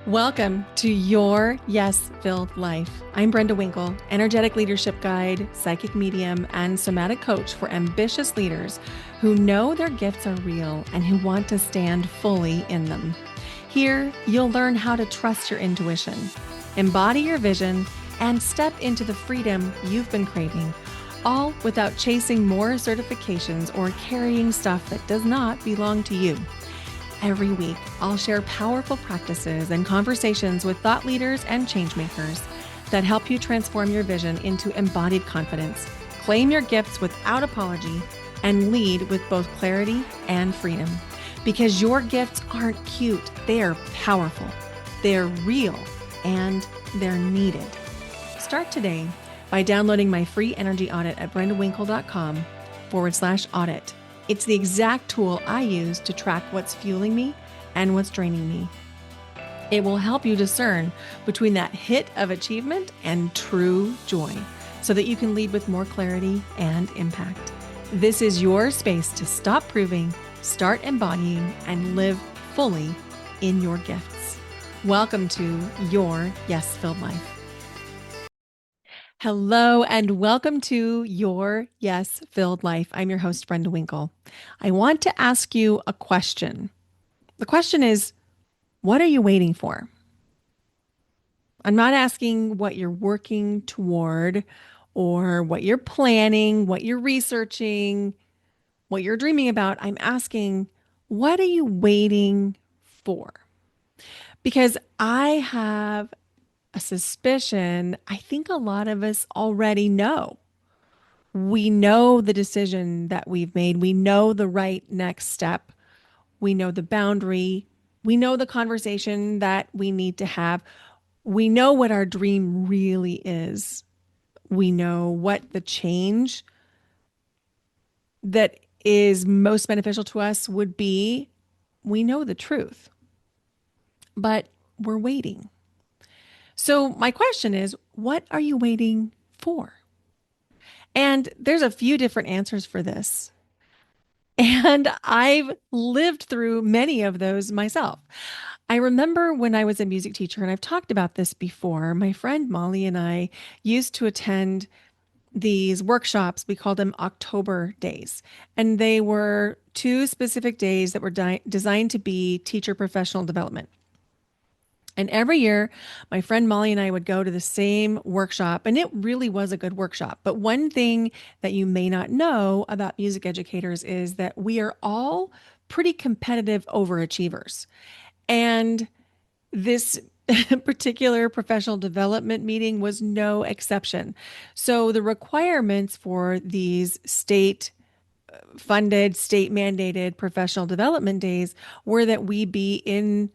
Welcome to Your Yes Filled Life. I'm Brenda Winkle, energetic leadership guide, psychic medium, and somatic coach for ambitious leaders who know their gifts are real and who want to stand fully in them. Here, you'll learn how to trust your intuition, embody your vision, and step into the freedom you've been craving, all without chasing more certifications or carrying stuff that does not belong to you. Every week, I'll share powerful practices and conversations with thought leaders and changemakers that help you transform your vision into embodied confidence, claim your gifts without apology, and lead with both clarity and freedom. Because your gifts aren't cute, they're powerful, they're real, and they're needed. Start today by downloading my free energy audit at brendawinkle.com/audit. It's the exact tool I use to track what's fueling me and what's draining me. It will help you discern between that hit of achievement and true joy so that you can lead with more clarity and impact. This is your space to stop proving, start embodying, and live fully in your gifts. Welcome to Your Yes Filled Life. Hello, and welcome to Your Yes Filled Life. I'm your host, Brenda Winkle. I want to ask you a question. The question is, what are you waiting for? I'm not asking what you're working toward or what you're planning, what you're researching, what you're dreaming about. I'm asking, what are you waiting for? Because I have a suspicion, I think a lot of us already know. We know the decision that we've made. We know the right next step. We know the boundary. We know the conversation that we need to have. We know what our dream really is. We know what the change that is most beneficial to us would be. We know the truth, but we're waiting. So my question is, what are you waiting for? And there's a few different answers for this. And I've lived through many of those myself. I remember when I was a music teacher, and I've talked about this before, my friend Molly and I used to attend these workshops. We called them October days. And they were two specific days that were designed to be teacher professional development. And every year, my friend Molly and I would go to the same workshop, and it really was a good workshop. But one thing that you may not know about music educators is that we are all pretty competitive overachievers. And this particular professional development meeting was no exception. So the requirements for these state funded, state mandated professional development days were that we be in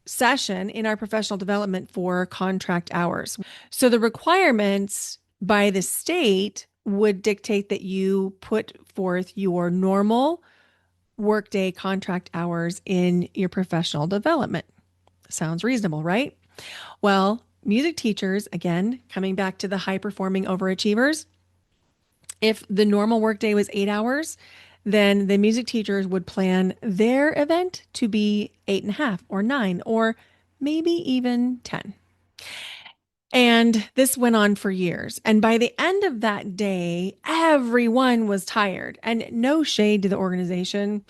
session in our professional development for contract hours. So the requirements by the state would dictate that you put forth your normal workday contract hours in your professional development. Sounds reasonable, right? Well, music teachers, again, coming back to the high performing overachievers, if the normal workday was 8 hours, then the music teachers would plan their event to be 8.5 or 9 or maybe even 10. And this went on for years. And by the end of that day, everyone was tired. And no shade to the organization.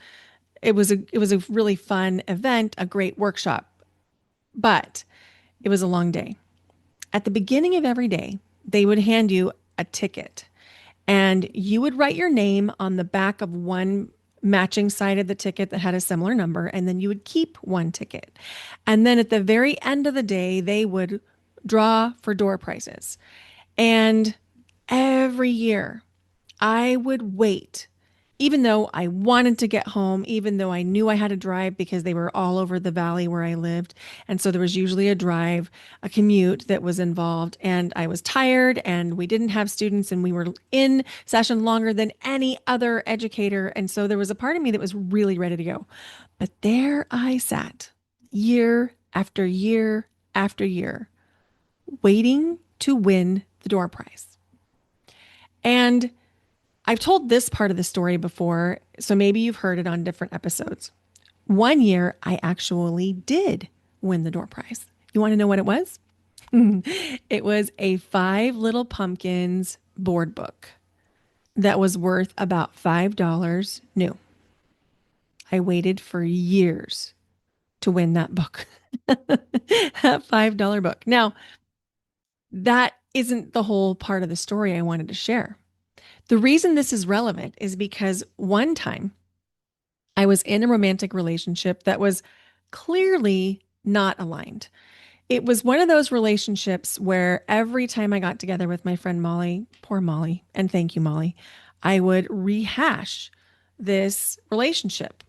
It was a really fun event, a great workshop. But it was a long day. At the beginning of every day, they would hand you a ticket. And you would write your name on the back of one matching side of the ticket that had a similar number, and then you would keep one ticket. And then at the very end of the day, they would draw for door prizes. And every year, I would wait, even though I wanted to get home, even though I knew I had to drive because they were all over the valley where I lived. And so there was usually a drive, a commute that was involved. And I was tired and we didn't have students and we were in session longer than any other educator. And so there was a part of me that was really ready to go. But there I sat year after year after year, waiting to win the door prize. And I've told this part of the story before, so maybe you've heard it on different episodes. One year, I actually did win the door prize. You want to know what it was? It was a Five Little Pumpkins board book that was worth about $5 new. I waited for years to win that book, that $5 book. Now, that isn't the whole part of the story I wanted to share. The reason this is relevant is because one time I was in a romantic relationship that was clearly not aligned. It was one of those relationships where every time I got together with my friend Molly, poor Molly, and thank you, Molly, I would rehash this relationship.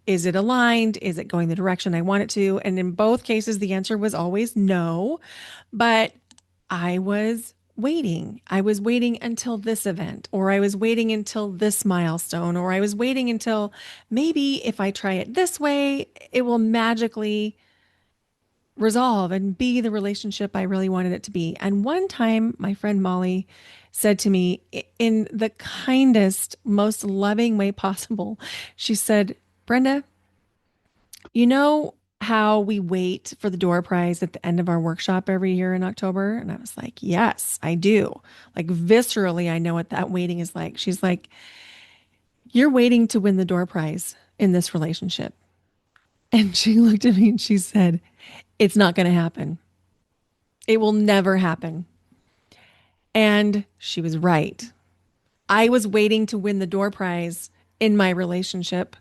Is it aligned? Is it going the direction I want it to? And in both cases, the answer was always no. But I was waiting. I was waiting until this event, or I was waiting until this milestone, or I was waiting until maybe if I try it this way, it will magically resolve and be the relationship I really wanted it to be. And one time, my friend Molly said to me in the kindest, most loving way possible, she said, Brenda, you know how we wait for the door prize at the end of our workshop every year in October? And I was like, yes, I do. Like viscerally, I know what that waiting is like. She's like, you're waiting to win the door prize in this relationship. And she looked at me and she said, it's not going to happen. It will never happen. And she was right. I was waiting to win the door prize in my relationship,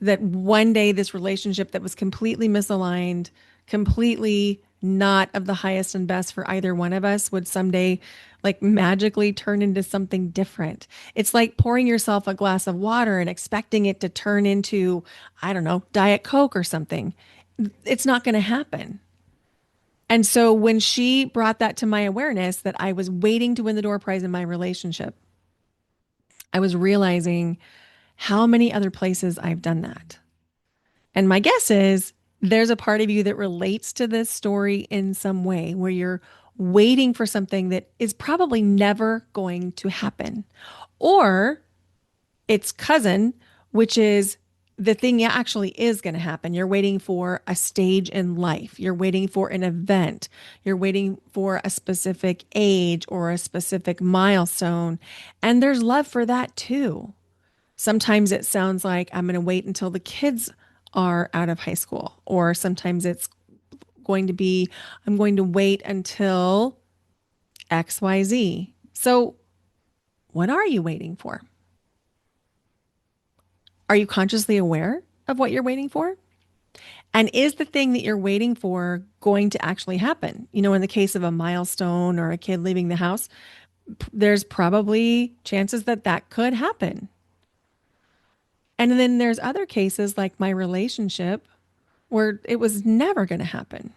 that one day this relationship that was completely misaligned, completely not of the highest and best for either one of us would someday like magically turn into something different. It's like pouring yourself a glass of water and expecting it to turn into, I don't know, Diet Coke or something. It's not going to happen. And so when she brought that to my awareness that I was waiting to win the door prize in my relationship, I was realizing how many other places I've done that. And my guess is there's a part of you that relates to this story in some way where you're waiting for something that is probably never going to happen. Or its cousin, which is the thing actually is going to happen. You're waiting for a stage in life. You're waiting for an event. You're waiting for a specific age or a specific milestone. And there's love for that too. Sometimes it sounds like I'm going to wait until the kids are out of high school, or sometimes it's going to be, I'm going to wait until XYZ. So, what are you waiting for? Are you consciously aware of what you're waiting for? And is the thing that you're waiting for going to actually happen? You know, in the case of a milestone or a kid leaving the house, there's probably chances that that could happen. And then there's other cases like my relationship where it was never going to happen.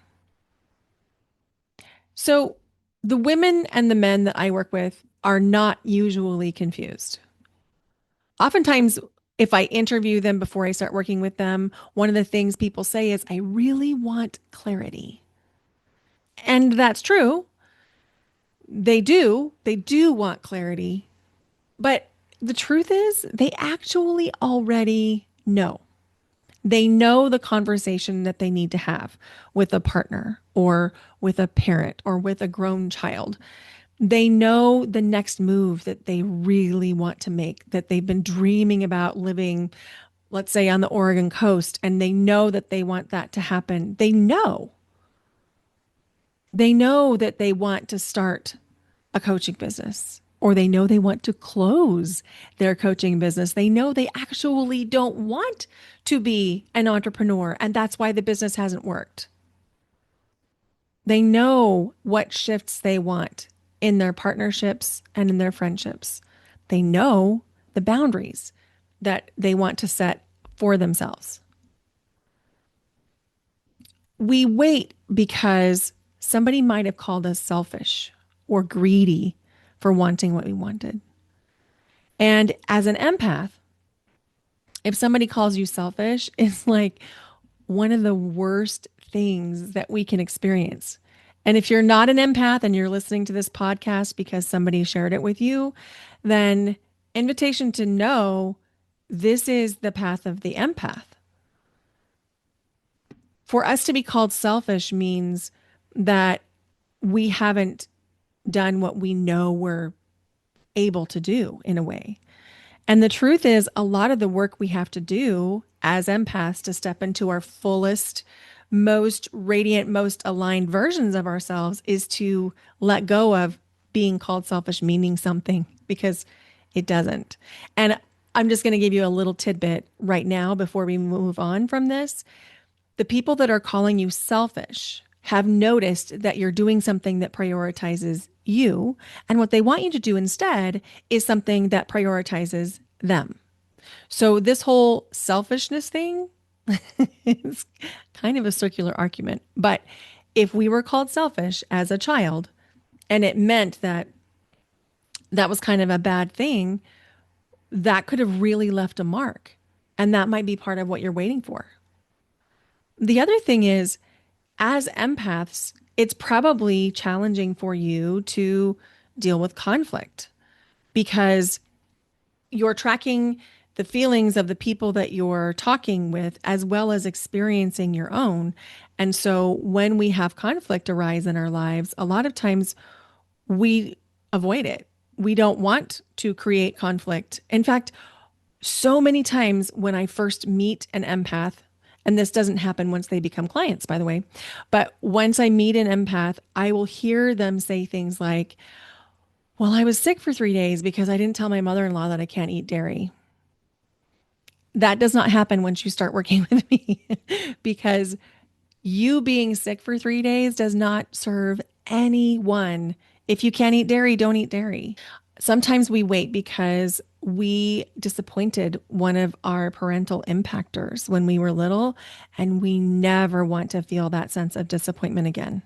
So the women and the men that I work with are not usually confused. Oftentimes, if I interview them before I start working with them, one of the things people say is, I really want clarity. And that's true. They do want clarity. But the truth is, they actually already know. They know the conversation that they need to have with a partner or with a parent or with a grown child. They know the next move that they really want to make, that they've been dreaming about living, let's say, on the Oregon coast, and they know that they want that to happen. They know. They know that they want to start a coaching business, or they know they want to close their coaching business. They know they actually don't want to be an entrepreneur, and that's why the business hasn't worked. They know what shifts they want in their partnerships and in their friendships. They know the boundaries that they want to set for themselves. We wait because somebody might have called us selfish or greedy for wanting what we wanted. And as an empath, if somebody calls you selfish, it's like one of the worst things that we can experience. And if you're not an empath and you're listening to this podcast because somebody shared it with you, then invitation to know this is the path of the empath. For us to be called selfish means that we haven't done what we know we're able to do in a way. And the truth is, a lot of the work we have to do as empaths to step into our fullest, most radiant, most aligned versions of ourselves is to let go of being called selfish, meaning something, because it doesn't. And I'm just going to give you a little tidbit right now before we move on from this. The people that are calling you selfish have noticed that you're doing something that prioritizes you. And what they want you to do instead is something that prioritizes them. So, this whole selfishness thing is kind of a circular argument. But if we were called selfish as a child and it meant that that was kind of a bad thing, that could have really left a mark. And that might be part of what you're waiting for. The other thing is, as empaths, it's probably challenging for you to deal with conflict because you're tracking the feelings of the people that you're talking with as well as experiencing your own. And so when we have conflict arise in our lives, a lot of times we avoid it. We don't want to create conflict. In fact, so many times when I first meet an empath, and this doesn't happen once they become clients, by the way, but once I meet an empath, I will hear them say things like, well, I was sick for 3 days because I didn't tell my mother in law that I can't eat dairy. That does not happen once you start working with me because you being sick for 3 days does not serve anyone. If you can't eat dairy, don't eat dairy. Sometimes we wait because we disappointed one of our parental impactors when we were little, and we never want to feel that sense of disappointment again.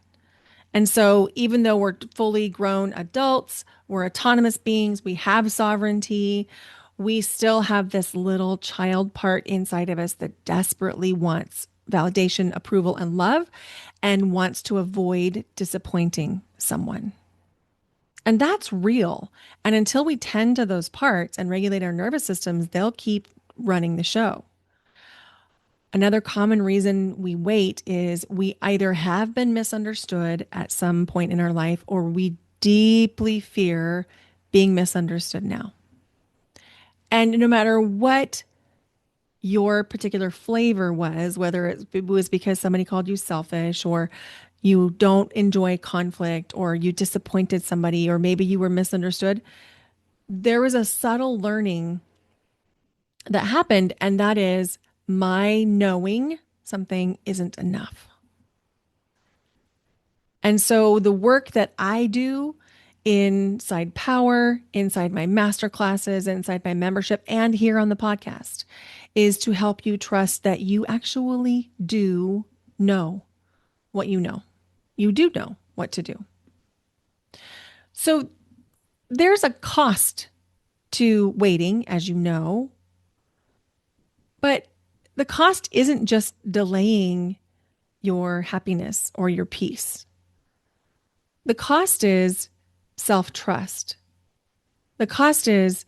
And so, even though we're fully grown adults, we're autonomous beings, we have sovereignty, we still have this little child part inside of us that desperately wants validation, approval, and love, and wants to avoid disappointing someone. And that's real. And until we tend to those parts and regulate our nervous systems, they'll keep running the show. Another common reason we wait is we either have been misunderstood at some point in our life or we deeply fear being misunderstood now. And no matter what your particular flavor was, whether it was because somebody called you selfish or you don't enjoy conflict or you disappointed somebody or maybe you were misunderstood, there was a subtle learning that happened, and that is my knowing something isn't enough. And so the work that I do inside Power, inside my master classes, inside my membership, and here on the podcast is to help you trust that you actually do know what you know. You do know what to do. So there's a cost to waiting, as you know, but the cost isn't just delaying your happiness or your peace. The cost is self trust. The cost is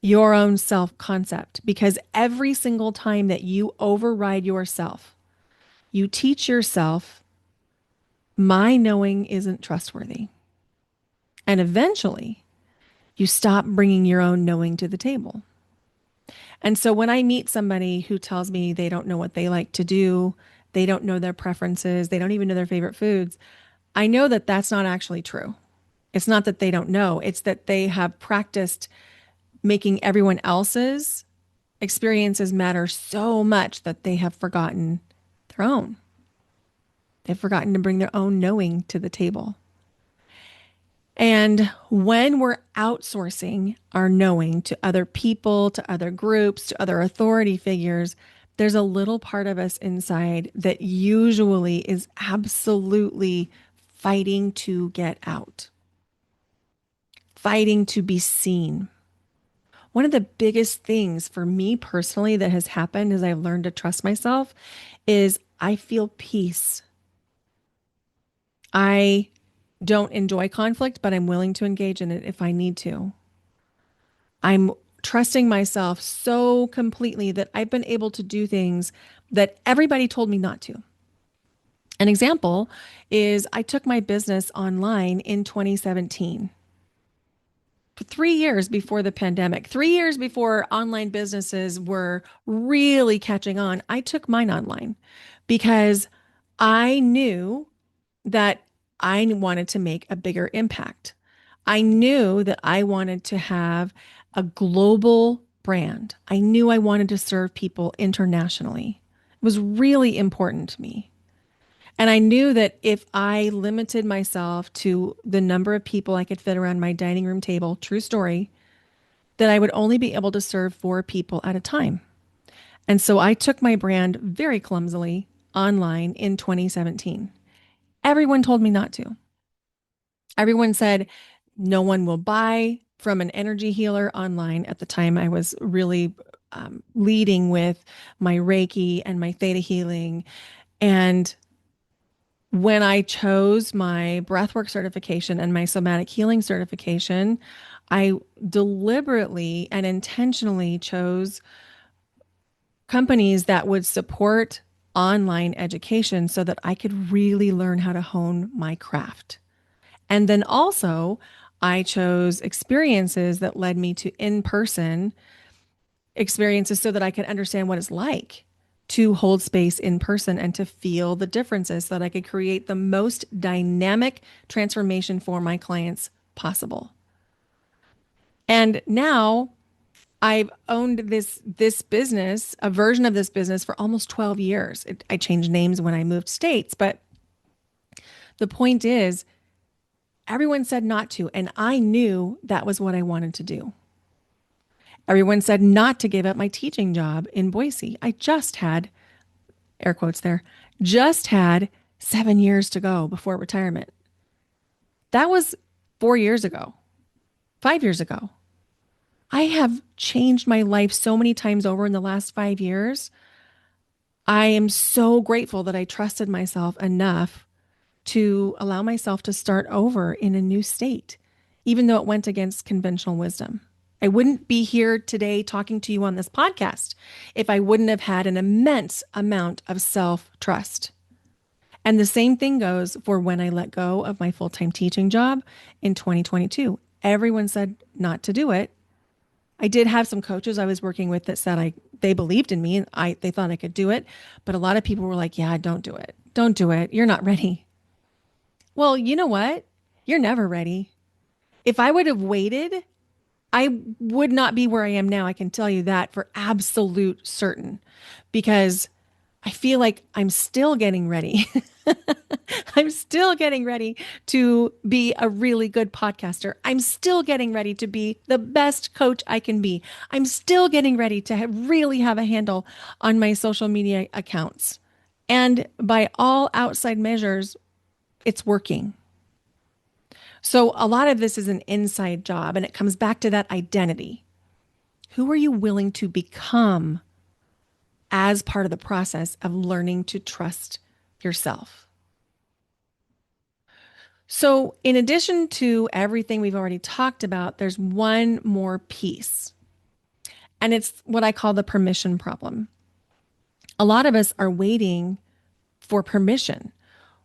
your own self concept because every single time that you override yourself, you teach yourself, my knowing isn't trustworthy. And eventually, you stop bringing your own knowing to the table. And so when I meet somebody who tells me they don't know what they like to do, they don't know their preferences, they don't even know their favorite foods, I know that that's not actually true. It's not that they don't know, it's that they have practiced making everyone else's experiences matter so much that they have forgotten their own. They've forgotten to bring their own knowing to the table. And when we're outsourcing our knowing to other people, to other groups, to other authority figures, there's a little part of us inside that usually is absolutely fighting to get out, fighting to be seen. One of the biggest things for me personally that has happened as I've learned to trust myself is I feel peace. I don't enjoy conflict, but I'm willing to engage in it if I need to. I'm trusting myself so completely that I've been able to do things that everybody told me not to. An example is I took my business online in 2017. 3 years before the pandemic, 3 years before online businesses were really catching on, I took mine online because I knew that I wanted to make a bigger impact. I knew that I wanted to have a global brand. I knew I wanted to serve people internationally. It was really important to me. And I knew that if I limited myself to the number of people I could fit around my dining room table, true story, that I would only be able to serve four people at a time. And so I took my brand very clumsily online in 2017. Everyone told me not to. Everyone said no one will buy from an energy healer online. At the time, I was really leading with my Reiki and my Theta healing. And when I chose my breathwork certification and my somatic healing certification, I deliberately and intentionally chose companies that would support online education so that I could really learn how to hone my craft. And then also, I chose experiences that led me to in person experiences so that I could understand what it's like to hold space in person and to feel the differences so that I could create the most dynamic transformation for my clients possible. And now I've owned this business, a version of this business for almost 12 years. I changed names when I moved states, but the point is everyone said not to, and I knew that was what I wanted to do. Everyone said not to give up my teaching job in Boise. I just had, air quotes there, just had 7 years to go before retirement. That was 4 years ago, 5 years ago. I have changed my life so many times over in the last 5 years. I am so grateful that I trusted myself enough to allow myself to start over in a new state, even though it went against conventional wisdom. I wouldn't be here today talking to you on this podcast if I wouldn't have had an immense amount of self trust. And the same thing goes for when I let go of my full time teaching job in 2022. Everyone said not to do it. I did have some coaches I was working with that said they believed in me and they thought I could do it, but a lot of people were like, "Yeah, don't do it. Don't do it. You're not ready." Well, you know what? You're never ready. If I would have waited, I would not be where I am now. I can tell you that for absolute certain because I feel like I'm still getting ready. I'm still getting ready to be a really good podcaster. I'm still getting ready to be the best coach I can be. I'm still getting ready to really have a handle on my social media accounts. And by all outside measures, it's working. So a lot of this is an inside job, and it comes back to that identity. Who are you willing to become as part of the process of learning to trust yourself? So, in addition to everything we've already talked about, there's one more piece, and it's what I call the permission problem. A lot of us are waiting for permission.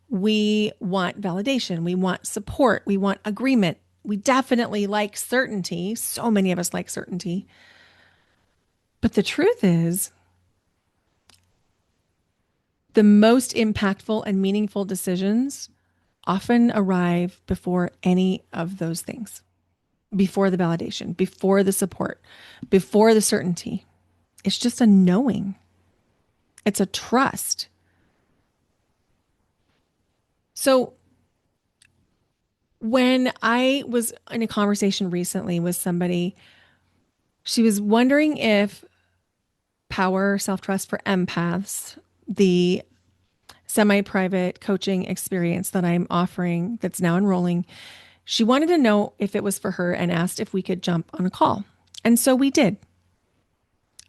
We want validation, we want support, we want agreement. We definitely like certainty. So many of us like certainty. But the truth is, the most impactful and meaningful decisions often arrive before any of those things, before the validation, before the support, before the certainty. It's just a knowing, it's a trust. So, when I was in a conversation recently with somebody, she was wondering if power, self trust for empaths, the semi private coaching experience that I'm offering that's now enrolling, she wanted to know if it was for her and asked if we could jump on a call. And so we did.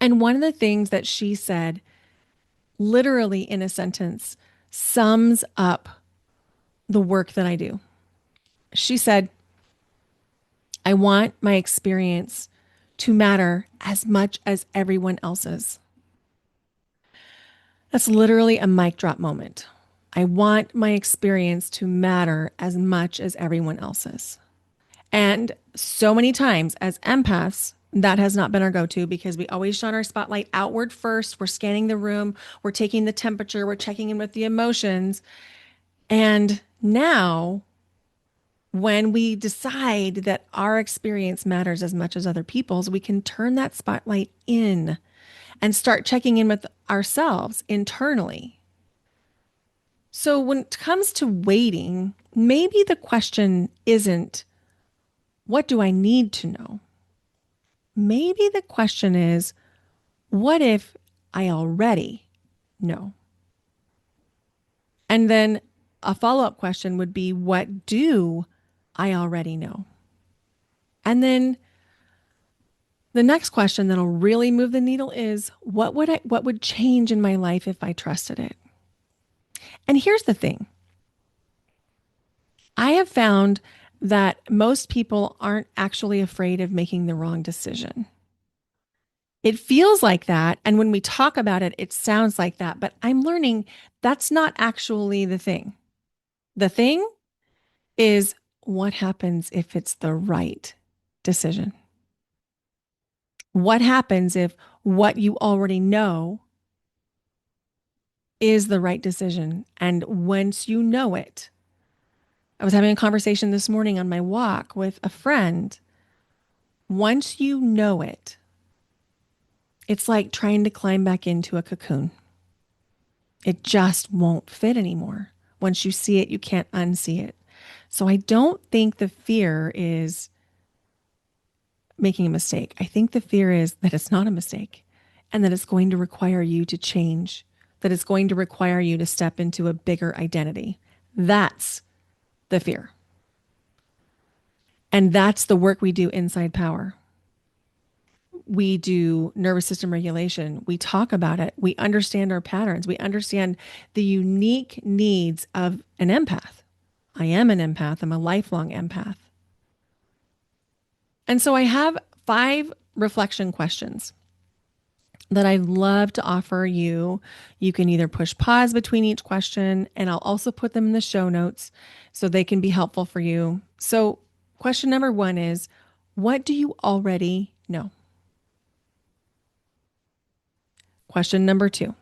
And one of the things that she said, literally in a sentence, sums up the work that I do. She said, I want my experience to matter as much as everyone else's. That's literally a mic drop moment. I want my experience to matter as much as everyone else's. And so many times as empaths, that has not been our go to because we always shine our spotlight outward first. We're scanning the room, we're taking the temperature, we're checking in with the emotions. And now, when we decide that our experience matters as much as other people's, we can turn that spotlight in and start checking in with ourselves internally. So, when it comes to waiting, maybe the question isn't, what do I need to know? Maybe the question is, what if I already know? And then a follow up question would be, what do I already know? And then the next question that'll really move the needle is, what would change in my life if I trusted it? And here's the thing. I have found that most people aren't actually afraid of making the wrong decision. It feels like that. And when we talk about it, it sounds like that. But I'm learning that's not actually the thing. The thing is, what happens if it's the right decision? What happens if what you already know is the right decision? And once you know it, I was having a conversation this morning on my walk with a friend. Once you know it, it's like trying to climb back into a cocoon. It just won't fit anymore. Once you see it, you can't unsee it. So I don't think the fear is making a mistake. I think the fear is that it's not a mistake and that it's going to require you to change, that it's going to require you to step into a bigger identity. That's the fear. And that's the work we do inside Power. We do nervous system regulation. We talk about it. We understand our patterns. We understand the unique needs of an empath. I am an empath. I'm a lifelong empath. And so I have 5 reflection questions that I'd love to offer you. You can either push pause between each question, and I'll also put them in the show notes so they can be helpful for you. So, question number 1 is, what do you already know? Question number 2,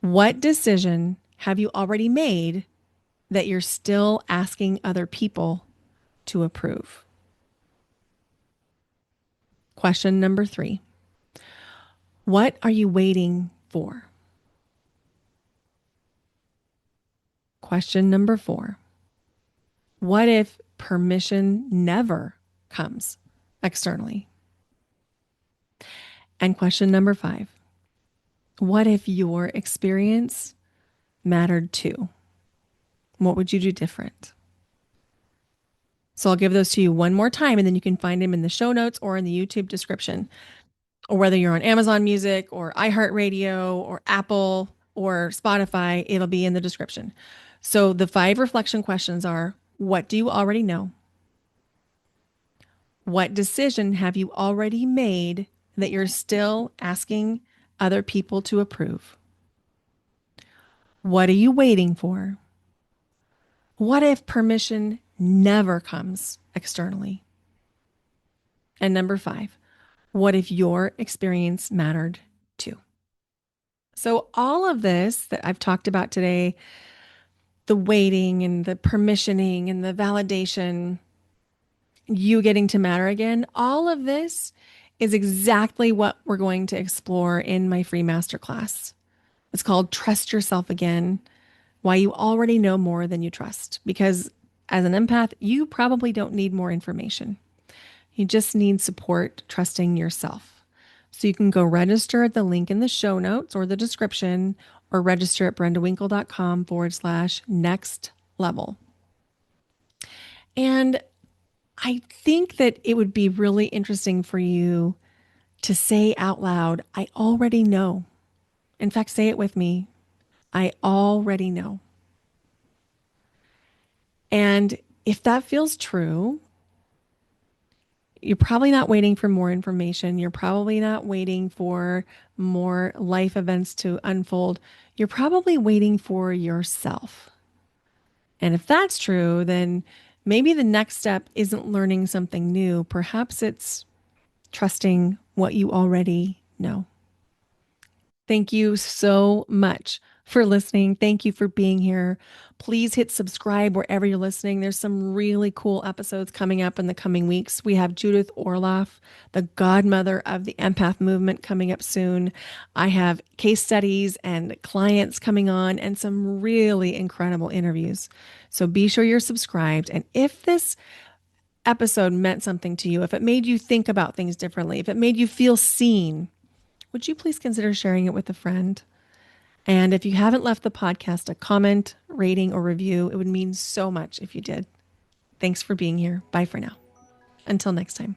what decision have you already made that you're still asking other people to approve? Question number 3, what are you waiting for? Question number 4, what if permission never comes externally? And question number 5, what if your experience mattered too? What would you do different? So I'll give those to you one more time, and then you can find them in the show notes or in the YouTube description, or whether you're on Amazon Music or iHeartRadio or Apple or Spotify, it'll be in the description. So the 5 reflection questions are, what do you already know? What decision have you already made that you're still asking other people to approve? What are you waiting for? What if permission never comes externally? And number 5, what if your experience mattered too? So, all of this that I've talked about today, the waiting and the permissioning and the validation, you getting to matter again, all of this is exactly what we're going to explore in my free masterclass. It's called Trust Yourself Again, why you already know more than you trust. Because as an empath, you probably don't need more information. You just need support trusting yourself. So you can go register at the link in the show notes or the description, or register at brendawinkle.com/next level. And I think that it would be really interesting for you to say out loud, I already know. In fact, say it with me. I already know. And if that feels true, you're probably not waiting for more information. You're probably not waiting for more life events to unfold. you're probably waiting for yourself. And if that's true, then maybe the next step isn't learning something new. Perhaps it's trusting what you already know. Thank you so much for listening. Thank you for being here. Please hit subscribe wherever you're listening. There's some really cool episodes coming up in the coming weeks. We have Judith Orloff, the godmother of the empath movement, coming up soon. I have case studies and clients coming on and some really incredible interviews. So be sure you're subscribed. And if this episode meant something to you, if it made you think about things differently, if it made you feel seen, would you please consider sharing it with a friend? And if you haven't left the podcast a comment, rating, or review, it would mean so much if you did. Thanks for being here. Bye for now. Until next time.